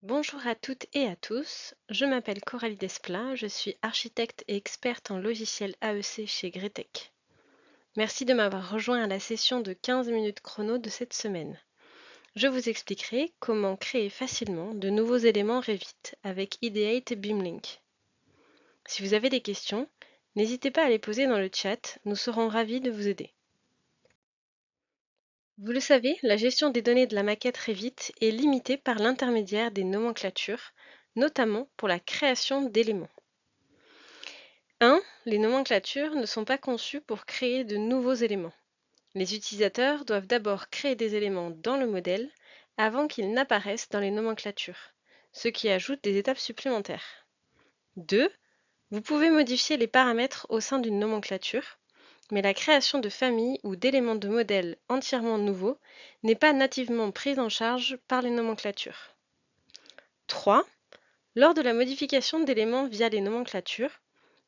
Bonjour à toutes et à tous, je m'appelle Coralie Desplat, je suis architecte et experte en logiciel AEC chez Gretec. Merci de m'avoir rejoint à la session de 15 minutes chrono de cette semaine. Je vous expliquerai comment créer facilement de nouveaux éléments Revit avec Ideate Beamlink. Si vous avez des questions, n'hésitez pas à les poser dans le chat, nous serons ravis de vous aider. Vous le savez, la gestion des données de la maquette Revit est limitée par l'intermédiaire des nomenclatures, notamment pour la création d'éléments. 1. Les nomenclatures ne sont pas conçues pour créer de nouveaux éléments. Les utilisateurs doivent d'abord créer des éléments dans le modèle avant qu'ils n'apparaissent dans les nomenclatures, ce qui ajoute des étapes supplémentaires. 2. Vous pouvez modifier les paramètres au sein d'une nomenclature, mais la création de familles ou d'éléments de modèle entièrement nouveaux n'est pas nativement prise en charge par les nomenclatures. 3. Lors de la modification d'éléments via les nomenclatures,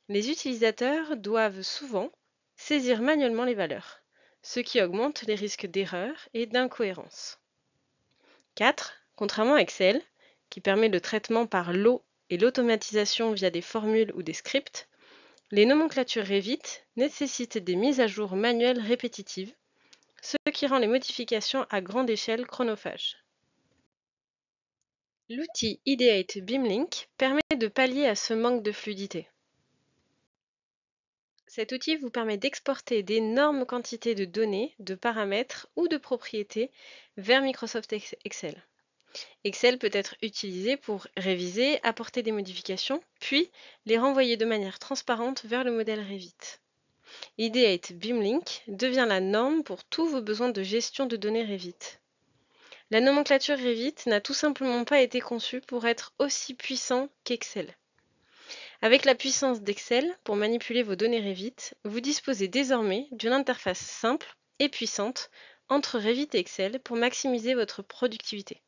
les utilisateurs doivent souvent saisir manuellement les valeurs, ce qui augmente les risques d'erreur et d'incohérence. 4. Contrairement à Excel, qui permet le traitement par lot et l'automatisation via des formules ou des scripts, les nomenclatures Revit nécessitent des mises à jour manuelles répétitives, ce qui rend les modifications à grande échelle chronophages. L'outil Ideate Beamlink permet de pallier à ce manque de fluidité. Cet outil vous permet d'exporter d'énormes quantités de données, de paramètres ou de propriétés vers Microsoft Excel. Excel peut être utilisé pour réviser, apporter des modifications, puis les renvoyer de manière transparente vers le modèle Revit. Ideate Beamlink devient la norme pour tous vos besoins de gestion de données Revit. La nomenclature Revit n'a tout simplement pas été conçue pour être aussi puissant qu'Excel. Avec la puissance d'Excel pour manipuler vos données Revit, vous disposez désormais d'une interface simple et puissante entre Revit et Excel pour maximiser votre productivité.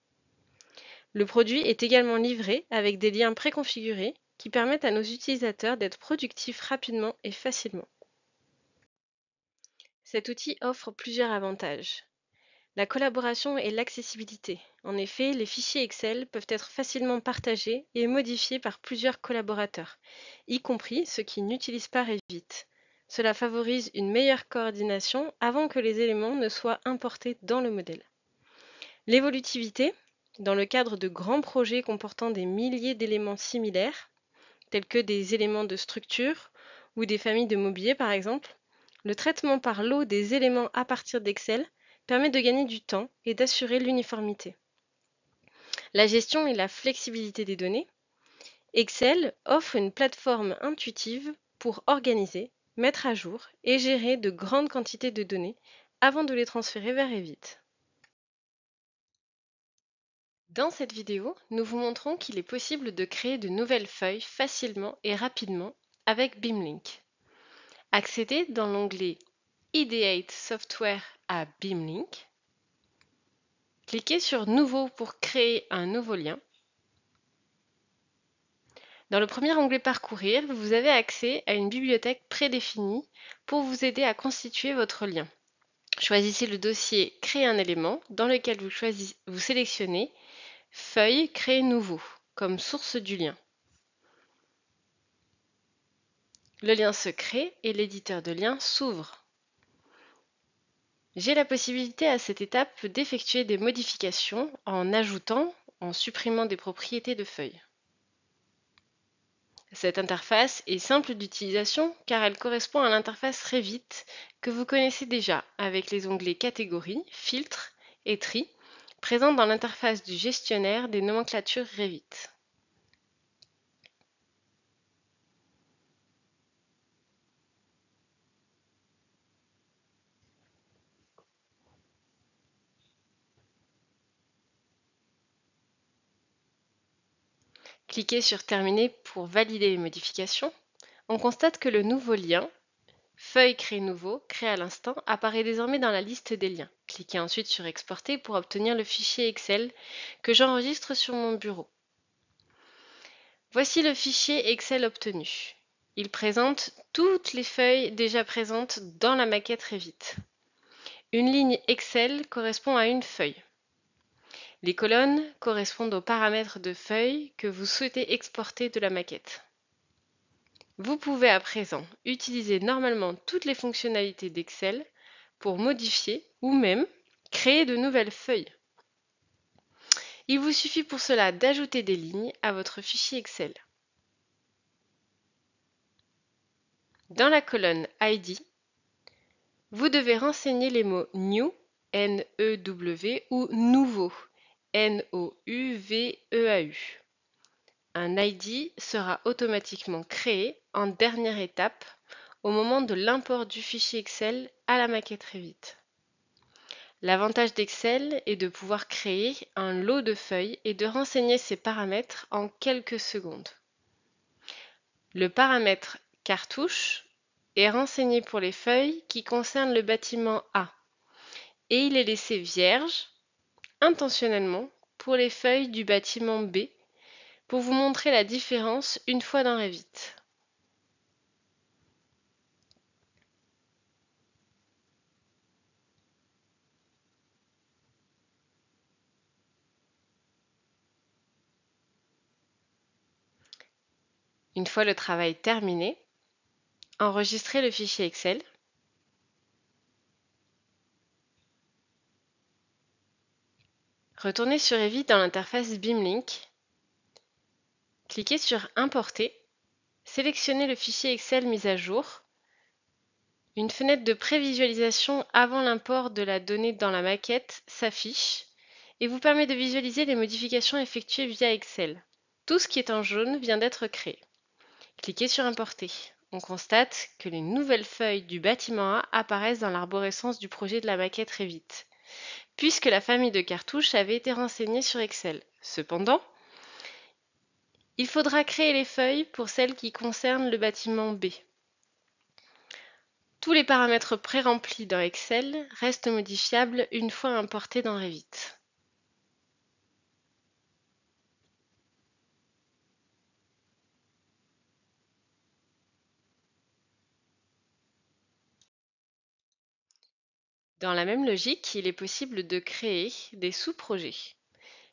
Le produit est également livré avec des liens préconfigurés qui permettent à nos utilisateurs d'être productifs rapidement et facilement. Cet outil offre plusieurs avantages. La collaboration et l'accessibilité. En effet, les fichiers Excel peuvent être facilement partagés et modifiés par plusieurs collaborateurs, y compris ceux qui n'utilisent pas Revit. Cela favorise une meilleure coordination avant que les éléments ne soient importés dans le modèle. L'évolutivité. Dans le cadre de grands projets comportant des milliers d'éléments similaires, tels que des éléments de structure ou des familles de mobilier par exemple, le traitement par lot des éléments à partir d'Excel permet de gagner du temps et d'assurer l'uniformité. La gestion et la flexibilité des données. Excel offre une plateforme intuitive pour organiser, mettre à jour et gérer de grandes quantités de données avant de les transférer vers Revit. Dans cette vidéo, nous vous montrons qu'il est possible de créer de nouvelles feuilles facilement et rapidement avec Beamlink. Accédez dans l'onglet Ideate Software à Beamlink. Cliquez sur Nouveau pour créer un nouveau lien. Dans le premier onglet Parcourir, vous avez accès à une bibliothèque prédéfinie pour vous aider à constituer votre lien. Choisissez le dossier Créer un élément dans lequel vous sélectionnez Feuille Créer nouveau comme source du lien. Le lien se crée et l'éditeur de lien s'ouvre. J'ai la possibilité à cette étape d'effectuer des modifications en ajoutant, en supprimant des propriétés de feuilles. Cette interface est simple d'utilisation car elle correspond à l'interface Revit que vous connaissez déjà avec les onglets Catégories, Filtres et Tri présents dans l'interface du gestionnaire des nomenclatures Revit. Cliquez sur Terminer pour valider les modifications. On constate que le nouveau lien Feuille Créer nouveau, créé à l'instant, apparaît désormais dans la liste des liens. Cliquez ensuite sur Exporter pour obtenir le fichier Excel que j'enregistre sur mon bureau. Voici le fichier Excel obtenu. Il présente toutes les feuilles déjà présentes dans la maquette Revit. Une ligne Excel correspond à une feuille. Les colonnes correspondent aux paramètres de feuilles que vous souhaitez exporter de la maquette. Vous pouvez à présent utiliser normalement toutes les fonctionnalités d'Excel pour modifier ou même créer de nouvelles feuilles. Il vous suffit pour cela d'ajouter des lignes à votre fichier Excel. Dans la colonne ID, vous devez renseigner les mots New, N-E-W, ou Nouveau, N-O-U-V-E-A-U. Un ID sera automatiquement créé en dernière étape au moment de l'import du fichier Excel à la maquette Revit. L'avantage d'Excel est de pouvoir créer un lot de feuilles et de renseigner ces paramètres en quelques secondes. Le paramètre cartouche est renseigné pour les feuilles qui concernent le bâtiment A et il est laissé vierge intentionnellement pour les feuilles du bâtiment B pour vous montrer la différence une fois dans Revit. Une fois le travail terminé, enregistrez le fichier Excel. Retournez sur Revit dans l'interface BIMlink. Cliquez sur Importer. Sélectionnez le fichier Excel mis à jour. Une fenêtre de prévisualisation avant l'import de la donnée dans la maquette s'affiche et vous permet de visualiser les modifications effectuées via Excel. Tout ce qui est en jaune vient d'être créé. Cliquez sur Importer. On constate que les nouvelles feuilles du bâtiment A apparaissent dans l'arborescence du projet de la maquette Revit, puisque la famille de cartouches avait été renseignée sur Excel. Cependant, il faudra créer les feuilles pour celles qui concernent le bâtiment B. Tous les paramètres pré-remplis dans Excel restent modifiables une fois importés dans Revit. Dans la même logique, il est possible de créer des sous-projets.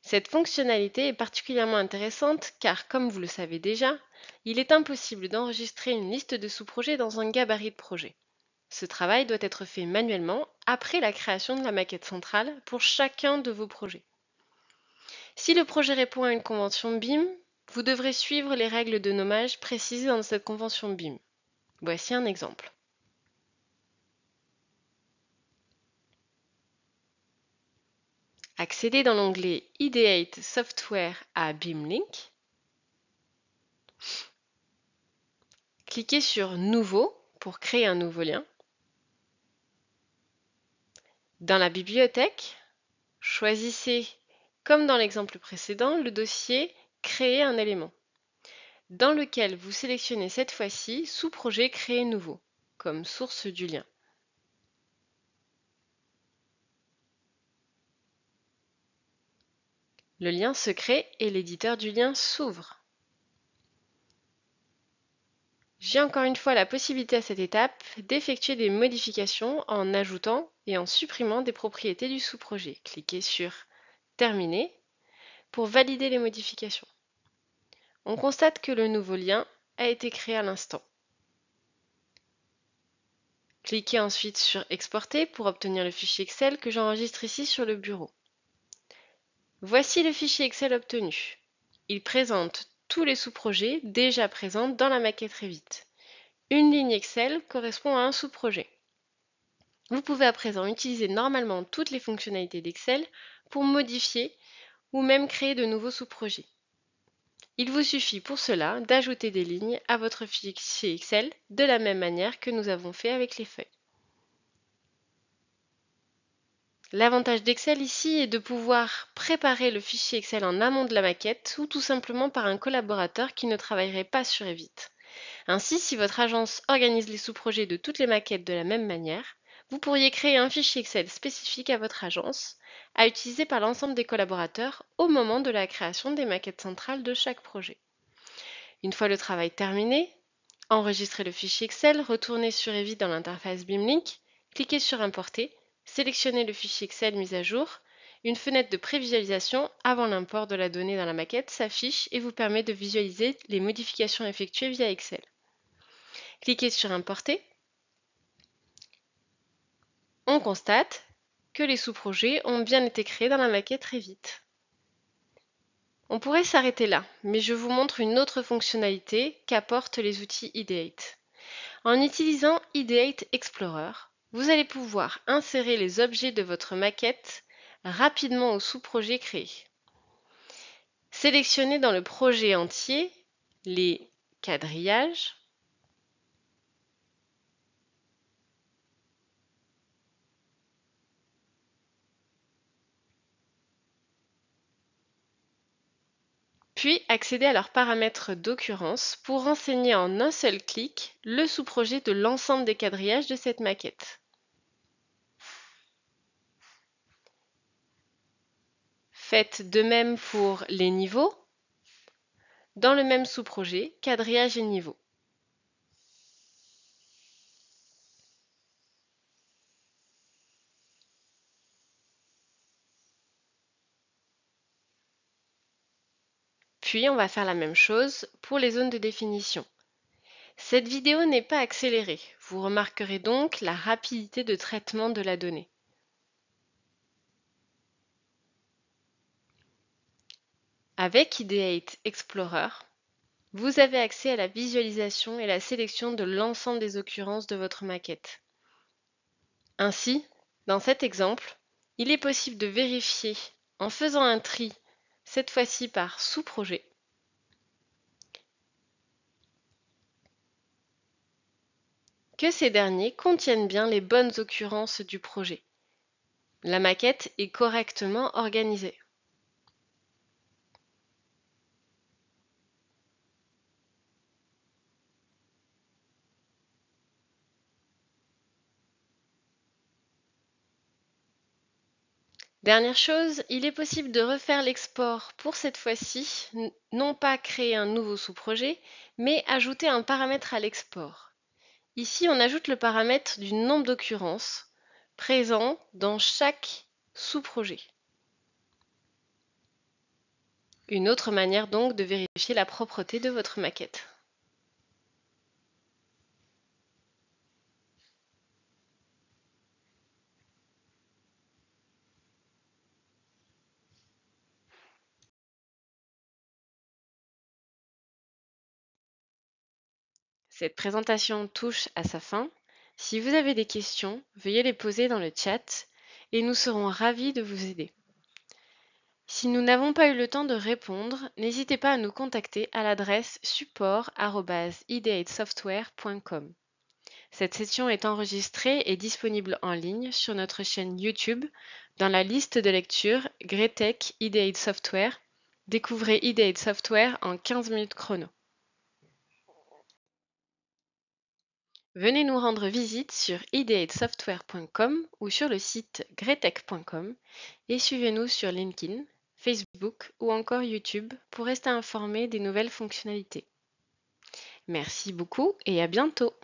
Cette fonctionnalité est particulièrement intéressante car, comme vous le savez déjà, il est impossible d'enregistrer une liste de sous-projets dans un gabarit de projet. Ce travail doit être fait manuellement après la création de la maquette centrale pour chacun de vos projets. Si le projet répond à une convention BIM, vous devrez suivre les règles de nommage précisées dans cette convention BIM. Voici un exemple. Accédez dans l'onglet Ideate Software à BIMlink. Cliquez sur Nouveau pour créer un nouveau lien. Dans la bibliothèque, choisissez, comme dans l'exemple précédent, le dossier Créer un élément, dans lequel vous sélectionnez cette fois-ci Sous-projet Créer nouveau, comme source du lien. Le lien se crée et l'éditeur du lien s'ouvre. J'ai encore une fois la possibilité à cette étape d'effectuer des modifications en ajoutant et en supprimant des propriétés du sous-projet. Cliquez sur Terminer pour valider les modifications. On constate que le nouveau lien a été créé à l'instant. Cliquez ensuite sur Exporter pour obtenir le fichier Excel que j'enregistre ici sur le bureau. Voici le fichier Excel obtenu. Il présente tous les sous-projets déjà présents dans la maquette Revit. Une ligne Excel correspond à un sous-projet. Vous pouvez à présent utiliser normalement toutes les fonctionnalités d'Excel pour modifier ou même créer de nouveaux sous-projets. Il vous suffit pour cela d'ajouter des lignes à votre fichier Excel de la même manière que nous avons fait avec les feuilles. L'avantage d'Excel ici est de pouvoir préparer le fichier Excel en amont de la maquette ou tout simplement par un collaborateur qui ne travaillerait pas sur Revit. Ainsi, si votre agence organise les sous-projets de toutes les maquettes de la même manière, vous pourriez créer un fichier Excel spécifique à votre agence, à utiliser par l'ensemble des collaborateurs au moment de la création des maquettes centrales de chaque projet. Une fois le travail terminé, enregistrez le fichier Excel, retournez sur Revit dans l'interface BIMlink, cliquez sur Importer, sélectionnez le fichier Excel mis à jour. Une fenêtre de prévisualisation avant l'import de la donnée dans la maquette s'affiche et vous permet de visualiser les modifications effectuées via Excel. Cliquez sur Importer. On constate que les sous-projets ont bien été créés dans la maquette Revit. On pourrait s'arrêter là, mais je vous montre une autre fonctionnalité qu'apportent les outils Ideate. En utilisant Ideate Explorer, vous allez pouvoir insérer les objets de votre maquette rapidement au sous-projet créé. Sélectionnez dans le projet entier les quadrillages, puis accédez à leurs paramètres d'occurrence pour renseigner en un seul clic le sous-projet de l'ensemble des quadrillages de cette maquette. Faites de même pour les niveaux, dans le même sous-projet, quadrillage et niveau. Puis on va faire la même chose pour les zones de définition. Cette vidéo n'est pas accélérée, vous remarquerez donc la rapidité de traitement de la donnée. Avec Ideate Explorer, vous avez accès à la visualisation et la sélection de l'ensemble des occurrences de votre maquette. Ainsi, dans cet exemple, il est possible de vérifier en faisant un tri, cette fois-ci par sous-projet, que ces derniers contiennent bien les bonnes occurrences du projet. La maquette est correctement organisée. Dernière chose, il est possible de refaire l'export pour cette fois-ci, non pas créer un nouveau sous-projet, mais ajouter un paramètre à l'export. Ici, on ajoute le paramètre du nombre d'occurrences présent dans chaque sous-projet. Une autre manière donc de vérifier la propreté de votre maquette. Cette présentation touche à sa fin. Si vous avez des questions, veuillez les poser dans le chat et nous serons ravis de vous aider. Si nous n'avons pas eu le temps de répondre, n'hésitez pas à nous contacter à l'adresse support@ideatesoftware.com. Cette session est enregistrée et disponible en ligne sur notre chaîne YouTube dans la liste de lecture Greatech Ideate Software. Découvrez Ideate Software en 15 minutes chrono. Venez nous rendre visite sur ideatesoftware.com ou sur le site greatech.com et suivez-nous sur LinkedIn, Facebook ou encore YouTube pour rester informé des nouvelles fonctionnalités. Merci beaucoup et à bientôt!